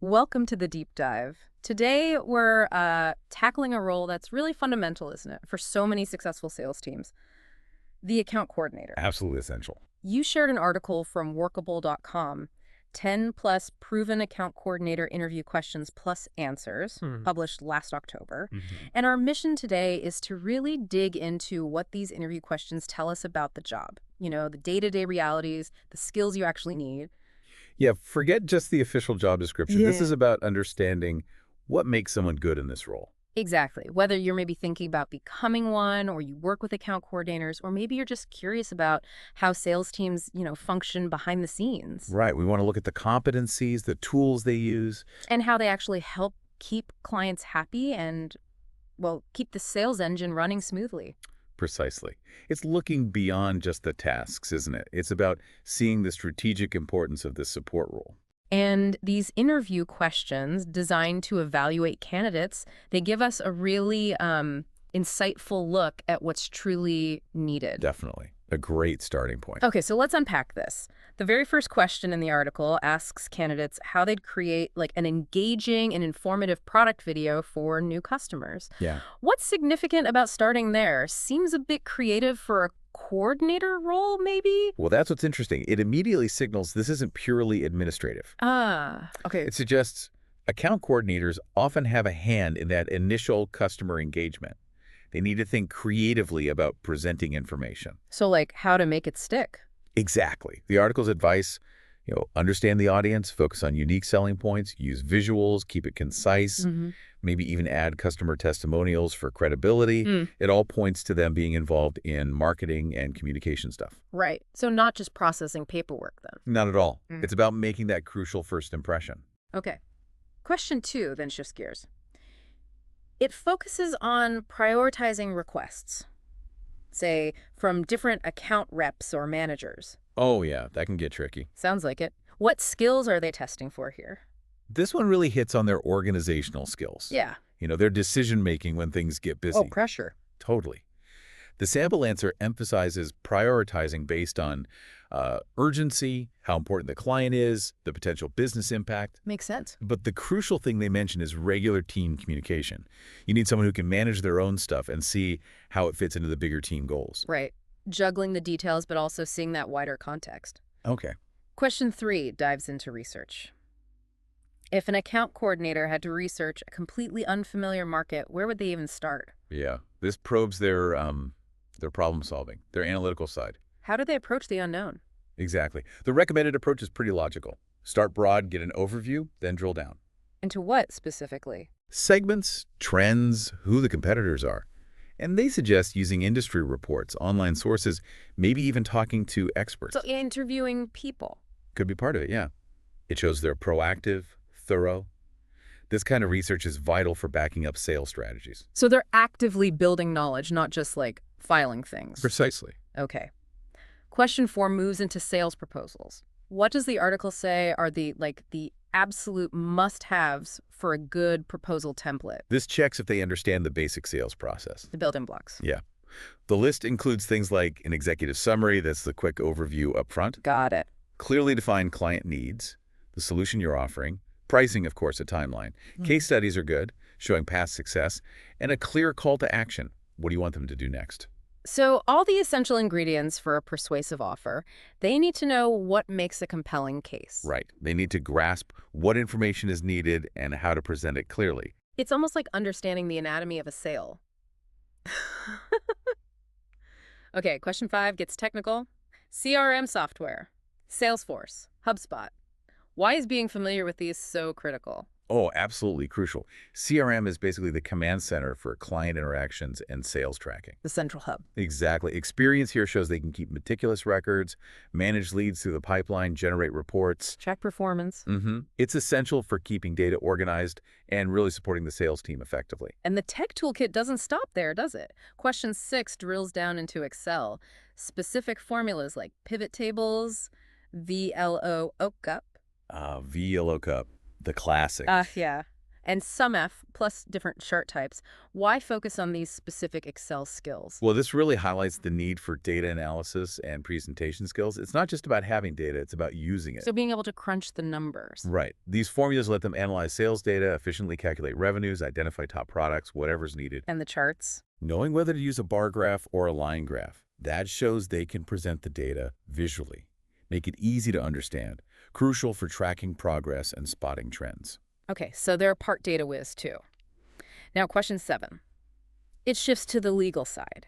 Welcome to the deep dive. Today, we're tackling a role that's really fundamental, isn't it, for so many successful sales teams, the account coordinator. Absolutely essential. You shared an article from workable.com, 10 plus proven account coordinator interview questions plus answers, published last October. And our mission today is to really dig into what these interview questions tell us about the job. You know, the day-to-day realities, the skills you actually need. Yeah, forget just the official job description. This Yeah. is about understanding what makes someone good in this role. Exactly. Whether you're maybe thinking about becoming one or you work with account coordinators, or maybe you're just curious about how sales teams, function behind the scenes Right. We want to look at the competencies, the tools they use. and how they actually help keep clients happy and, well, keep the sales engine running smoothly. Precisely. It's looking beyond just the tasks, isn't it? It's about seeing the strategic importance of this support role. And these interview questions designed to evaluate candidates, they give us a really insightful look at what's truly needed. Definitely. A great starting point. Okay, so let's unpack this. The very first question in the article asks candidates how they'd create like an engaging and informative product video for new customers. Yeah. What's significant about starting there? Seems a bit creative for a coordinator role, maybe? Well, that's what's interesting. It immediately signals this isn't purely administrative. Okay. It suggests account coordinators often have a hand in that initial customer engagement. They need to think creatively about presenting information. So like how to make it stick. Exactly. The article's advice, understand the audience, focus on unique selling points, use visuals, keep it concise, maybe even add customer testimonials for credibility. It all points to them being involved in marketing and communication stuff. Right. So not just processing paperwork then. Not at all. It's about making that crucial first impression. Okay. Question 2 then shifts gears. It focuses on prioritizing requests, say, from different account reps or managers. Oh, yeah, that can get tricky. Sounds like it. What skills are they testing for here? This one really hits on their organizational skills. Yeah. Their decision-making when things get busy. Pressure. Totally. The sample answer emphasizes prioritizing based on urgency, how important the client is, the potential business impact. Makes sense. But the crucial thing they mention is regular team communication. You need someone who can manage their own stuff and see how it fits into the bigger team goals. Right. Juggling the details, but also seeing that wider context. Okay. Question 3 dives into research. If an account coordinator had to research a completely unfamiliar market, where would they even start? Yeah. This probes their problem solving, their analytical side. How do they approach the unknown? Exactly. The recommended approach is pretty logical. Start broad, get an overview, then drill down. Into what specifically? Segments, trends, who the competitors are. And they suggest using industry reports, online sources, maybe even talking to experts. So interviewing people. Could be part of it, yeah. It shows they're proactive, thorough. This kind of research is vital for backing up sales strategies. So they're actively building knowledge, not just like filing things. Precisely. Okay. Question 4 moves into sales proposals. What does the article say are the absolute must-haves for a good proposal template? This checks if they understand the basic sales process. The building blocks. Yeah. The list includes things like an executive summary, that's the quick overview up front, Got it. clearly defined client needs, the solution you're offering, pricing, of course, a timeline. Case studies are good, showing past success, and a clear call to action. What do you want them to do next? So all the essential ingredients for a persuasive offer, they need to know what makes a compelling case. Right. They need to grasp what information is needed and how to present it clearly. It's almost like understanding the anatomy of a sale. Okay, question 5 gets technical. CRM software, Salesforce, HubSpot. Why is being familiar with these so critical? Oh, absolutely crucial. CRM is basically the command center for client interactions and sales tracking. The central hub. Exactly. Experience here shows they can keep meticulous records, manage leads through the pipeline, generate reports. Track performance. It's essential for keeping data organized and really supporting the sales team effectively. And the tech toolkit doesn't stop there, does it? Question 6 drills down into Excel. Specific formulas like pivot tables, VLOOKUP. VLOOKUP, the classic. Yeah. And SumF plus different chart types. Why focus on these specific Excel skills? Well, this really highlights the need for data analysis and presentation skills. It's not just about having data, it's about using it. So being able to crunch the numbers. Right. These formulas let them analyze sales data, efficiently calculate revenues, identify top products, whatever's needed. And the charts. Knowing whether to use a bar graph or a line graph, that shows they can present the data visually. Make it easy to understand. Crucial for tracking progress and spotting trends. Okay, so they're part data whiz too. Now, question 7. It shifts to the legal side.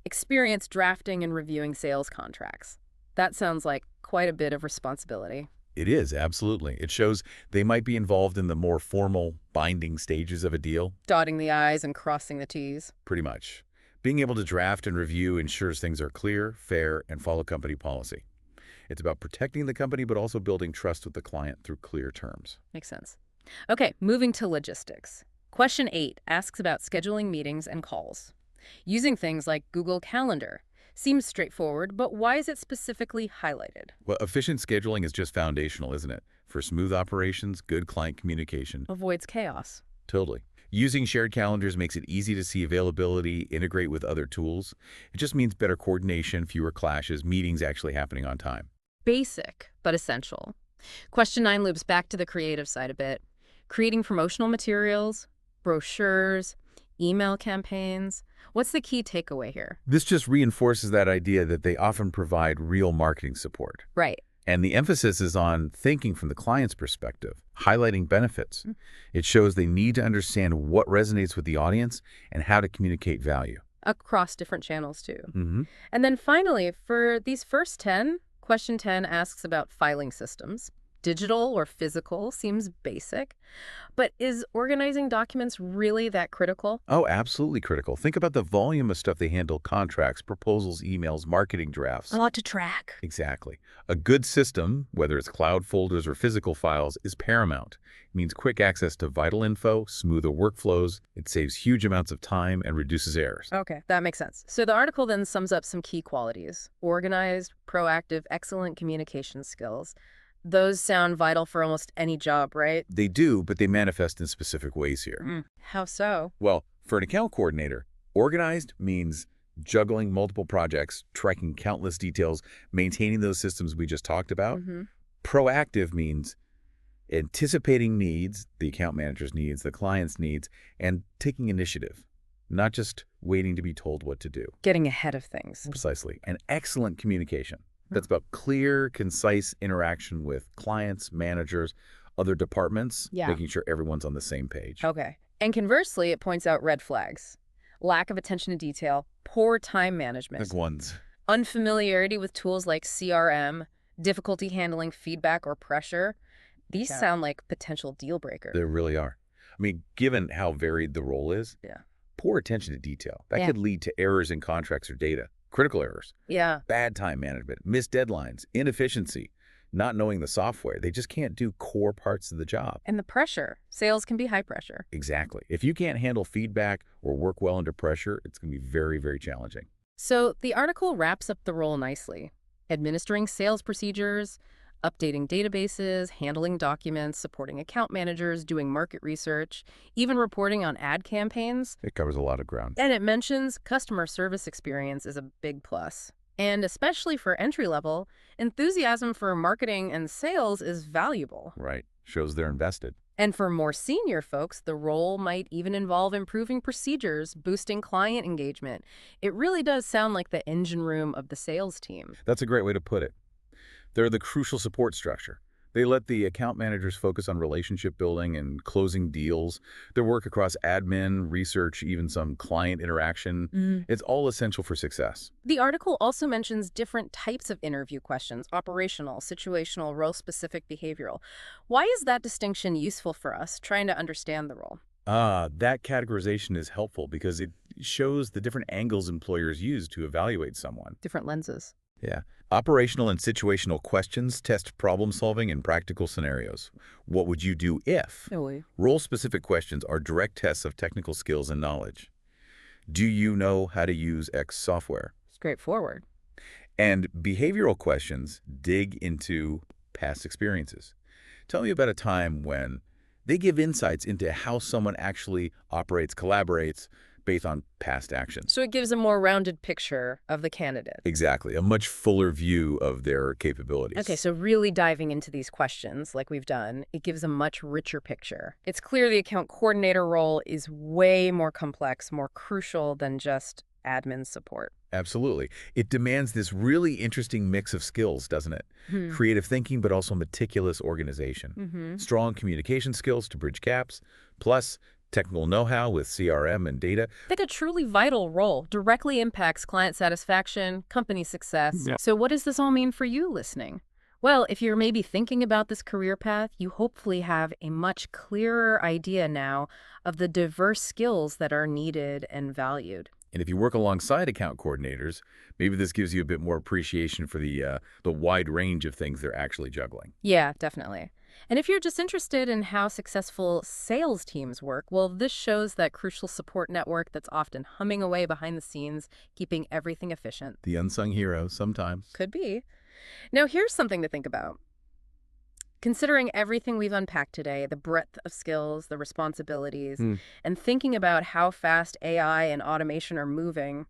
Experience drafting and reviewing sales contracts. That sounds like quite a bit of responsibility. It is, absolutely. It shows they might be involved in the more formal, binding stages of a deal. Dotting the I's and crossing the T's. Pretty much. Being able to draft and review ensures things are clear, fair, and follow company policy. It's about protecting the company, but also building trust with the client through clear terms. Makes sense. Okay, moving to logistics. Question 8 asks about scheduling meetings and calls. Using things like Google Calendar. Seems straightforward, but why is it specifically highlighted? Well, efficient scheduling is just foundational, isn't it? For smooth operations, good client communication. Avoids chaos. Totally. Using shared calendars makes it easy to see availability, integrate with other tools. It just means better coordination, fewer clashes, meetings actually happening on time. Basic, but essential. Question 9 loops back to the creative side a bit. Creating promotional materials, brochures, email campaigns. What's the key takeaway here? This just reinforces that idea that they often provide real marketing support. Right. And the emphasis is on thinking from the client's perspective, highlighting benefits. It shows they need to understand what resonates with the audience and how to communicate value. Across different channels, too. Mm-hmm. And then finally, for these first 10, question 10 asks about filing systems. Digital or physical seems basic, but is organizing documents really that critical? Oh, absolutely critical. Think about the volume of stuff they handle: contracts, proposals, emails, marketing drafts. A lot to track. Exactly. A good system, whether it's cloud folders or physical files, is paramount. It means quick access to vital info, smoother workflows. It saves huge amounts of time and reduces errors. Okay, that makes sense. So the article then sums up some key qualities: organized, proactive, excellent communication skills. Those sound vital for almost any job, right? They do, but they manifest in specific ways here. How so? Well, for an account coordinator, organized means juggling multiple projects, tracking countless details, maintaining those systems we just talked about. Proactive means anticipating needs, the account manager's needs, the client's needs, and taking initiative, not just waiting to be told what to do. Getting ahead of things. Precisely. And excellent communication. That's about clear, concise interaction with clients, managers, other departments, making sure everyone's on the same page. Okay. And conversely, it points out red flags. Lack of attention to detail, poor time management. Big ones. Unfamiliarity with tools like CRM, difficulty handling feedback or pressure. These sound like potential deal breakers. They really are. I mean, given how varied the role is, poor attention to detail. That could lead to errors in contracts or data. Critical errors. Bad time management, missed deadlines, inefficiency, not knowing the software. They just can't do core parts of the job. And the pressure. Sales can be high pressure. Exactly. If you can't handle feedback or work well under pressure, it's going to be very, very challenging. So the article wraps up the role nicely. Administering sales procedures, updating databases, handling documents, supporting account managers, doing market research, even reporting on ad campaigns. It covers a lot of ground. And it mentions customer service experience is a big plus. And especially for entry-level, enthusiasm for marketing and sales is valuable. Right. Shows they're invested. And for more senior folks, the role might even involve improving procedures, boosting client engagement. It really does sound like the engine room of the sales team. That's a great way to put it. They're the crucial support structure. They let the account managers focus on relationship building and closing deals. Their work across admin, research, even some client interaction, it's all essential for success. The article also mentions different types of interview questions: operational, situational, role-specific, behavioral. Why is that distinction useful for us trying to understand the role? That categorization is helpful because it shows the different angles employers use to evaluate someone. Different lenses. Yeah. Operational and situational questions test problem solving in practical scenarios. What would you do if? Role-specific questions are direct tests of technical skills and knowledge. Do you know how to use X software? Straightforward. And behavioral questions dig into past experiences. Tell me about a time when They give insights into how someone actually operates, collaborates, based on past actions. So it gives a more rounded picture of the candidate. Exactly. A much fuller view of their capabilities. Okay, so really diving into these questions like we've done, it gives a much richer picture. It's clear the account coordinator role is way more complex, more crucial than just admin support. Absolutely. It demands this really interesting mix of skills, doesn't it? Creative thinking, but also meticulous organization. Strong communication skills to bridge gaps, plus technical know-how with CRM and data. I think a truly vital role directly impacts client satisfaction, company success. Yeah. So what does this all mean for you listening? Well, if you're maybe thinking about this career path, you hopefully have a much clearer idea now of the diverse skills that are needed and valued. And if you work alongside account coordinators, maybe this gives you a bit more appreciation for the wide range of things they're actually juggling. Yeah, definitely. And if you're just interested in how successful sales teams work, well, this shows that crucial support network that's often humming away behind the scenes, keeping everything efficient. The unsung hero sometimes. Could be. Now, here's something to think about. Considering everything we've unpacked today, the breadth of skills, the responsibilities, and thinking about how fast AI and automation are moving,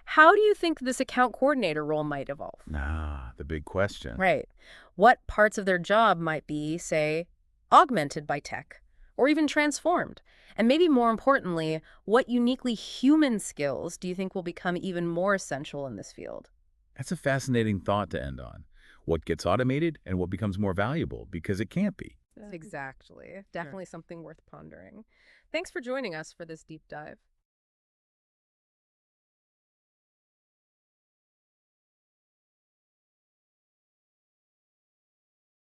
how do you think this account coordinator role might evolve? The big question. Right. What parts of their job might be, say, augmented by tech, or even transformed? And maybe more importantly, what uniquely human skills do you think will become even more essential in this field? That's a fascinating thought to end on. What gets automated and what becomes more valuable, because it can't be. Exactly. Definitely something worth pondering. Thanks for joining us for this deep dive.